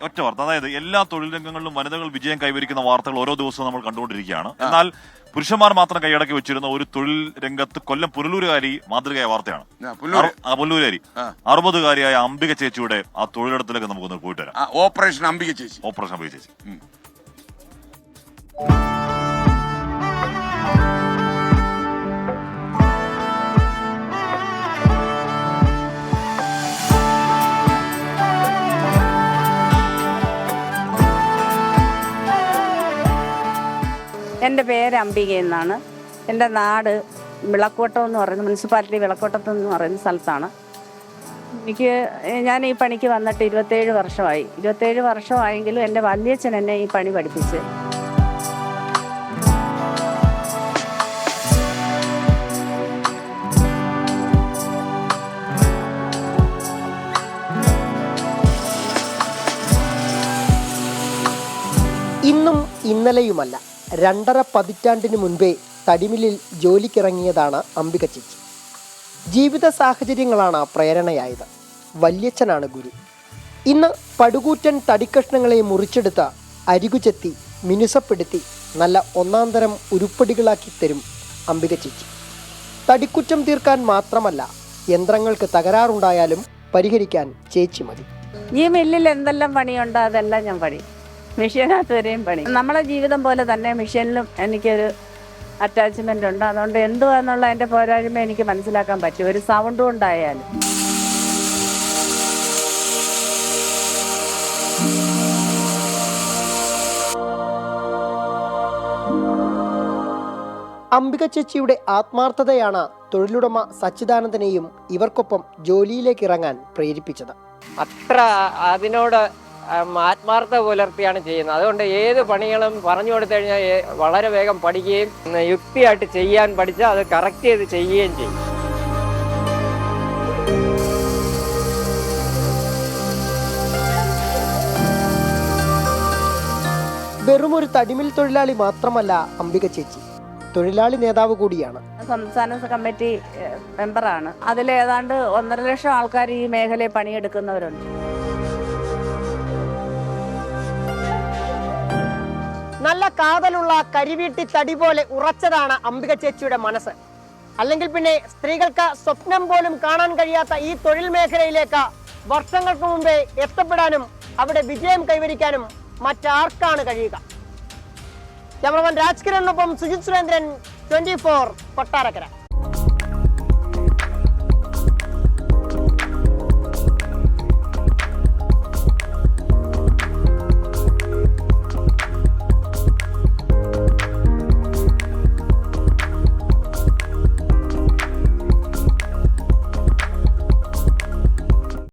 ഒറ്റ വാർത്ത, അതായത് എല്ലാ തൊഴിൽ രംഗങ്ങളിലും വനിതകൾ വിജയം കൈവരിക്കുന്ന വാർത്തകൾ ഓരോ ദിവസവും നമ്മൾ കണ്ടുകൊണ്ടിരിക്കുകയാണ്. എന്നാൽ പുരുഷന്മാർ മാത്രം കൈയടക്കി വെച്ചിരുന്ന ഒരു തൊഴിൽ രംഗത്ത് കൊല്ലം പുനലൂരുകാരി മാതൃകയായ വാർത്തയാണ്. പുനലൂരുകാരി 60-കാരിയായ അംബിക ചേച്ചിയുടെ ആ തൊഴിലിടത്തിലേക്ക് നമുക്കൊന്ന് പോയിട്ട് വരാം. ഓപ്പറേഷൻ അംബിക ചേച്ചി. എൻ്റെ പേര് അംബിക എന്നാണ്. എൻ്റെ നാട് വിളക്കോട്ടം എന്ന് പറയുന്ന മുനിസിപ്പാലിറ്റി വിളക്കോട്ടത്ത് എന്ന് പറയുന്ന സ്ഥലത്താണ്. ഞാൻ ഈ പണിക്ക് വന്നിട്ട് 27 വർഷമായി. 27 വർഷമായെങ്കിലും എൻ്റെ വല്യച്ഛൻ എന്നെ ഈ പണി പഠിപ്പിച്ച്. ഇന്നും ഇന്നലെയുമല്ല, 2.5 പതിറ്റാണ്ടിന് മുൻപേ തടിമില്ലിൽ ജോലിക്കിറങ്ങിയതാണ് അംബിക ചേച്ചി. ജീവിത സാഹചര്യങ്ങളാണ് പ്രേരണയായത്. വല്യച്ഛനാണ് ഗുരു. ഇന്ന് പടുകൂറ്റൻ തടിക്കഷ്ണങ്ങളെ മുറിച്ചെടുത്ത് അരികുചെത്തി മിനുസപ്പെടുത്തി നല്ല ഒന്നാന്തരം ഉരുപ്പടികളാക്കി തരും അംബിക ചേച്ചി. തടിക്കുറ്റം തീർക്കാൻ മാത്രമല്ല, യന്ത്രങ്ങൾക്ക് തകരാറുണ്ടായാലും പരിഹരിക്കാൻ ചേച്ചി മതി. ഈ മില്ലിൽ എന്തെല്ലാം പണിയുണ്ടോ അതെല്ലാം ഞാൻ പണി. മെഷീനകത്ത് വരെയും പണി. നമ്മളെ ജീവിതം പോലെ തന്നെ മെഷീനിലും എനിക്കൊരു അറ്റാച്ച്മെൻ്റ് ഉണ്ട്. അതുകൊണ്ട് എന്തുവാന്നുള്ള എൻ്റെ പോരായ്മ എനിക്ക് മനസ്സിലാക്കാൻ പറ്റും, ഒരു സൗണ്ട് കൊണ്ടായാലും. അംബിക ചേച്ചിയുടെ ആത്മാർത്ഥതയാണ് തൊഴിലുടമ സച്ചിദാനന്ദനെയും ഇവർക്കൊപ്പം ജോലിയിലേക്ക് ഇറങ്ങാൻ പ്രേരിപ്പിച്ചത്. അത്ര അതിനോട് ആത്മാർത്ഥത പുലർത്തിയാണ് ചെയ്യുന്നത്. അതുകൊണ്ട് ഏത് പണികളും പറഞ്ഞു കൊടുത്തു കഴിഞ്ഞാൽ വളരെ വേഗം പഠിക്കുകയും യുക്തിയായിട്ട് ചെയ്യാൻ പഠിച്ചാൽ അത് കറക്റ്റ് ചെയ്ത് ചെയ്യുകയും ചെയ്യും. വെറുമൊരു തടിമിൽ തൊഴിലാളി മാത്രമല്ല അംബിക ചേച്ചി, തൊഴിലാളി നേതാവ് കൂടിയാണ്. സംസ്ഥാന കമ്മിറ്റി മെമ്പറാണ്. അതിലേതാണ്ട് 1.5 ലക്ഷം ആൾക്കാർ ഈ മേഖലയിൽ പണിയെടുക്കുന്നവരുണ്ട്. നല്ല കാതലുള്ള കരിവീട്ടി തടി പോലെ ഉറച്ചതാണ് അംബിക ചേച്ചിയുടെ മനസ്സ്. അല്ലെങ്കിൽ പിന്നെ സ്ത്രീകൾക്ക് സ്വപ്നം പോലും കാണാൻ കഴിയാത്ത ഈ തൊഴിൽ മേഖലയിലേക്ക് വർഷങ്ങൾക്ക് മുമ്പേ എത്തപ്പെടാനും അവിടെ വിജയം കൈവരിക്കാനും മറ്റാർക്കാണ് കഴിയുക? ക്യാമറമാൻ രാജ്കിരണിനൊപ്പം സുജിത് സുരേന്ദ്രൻ, 24 കൊട്ടാരക്കര.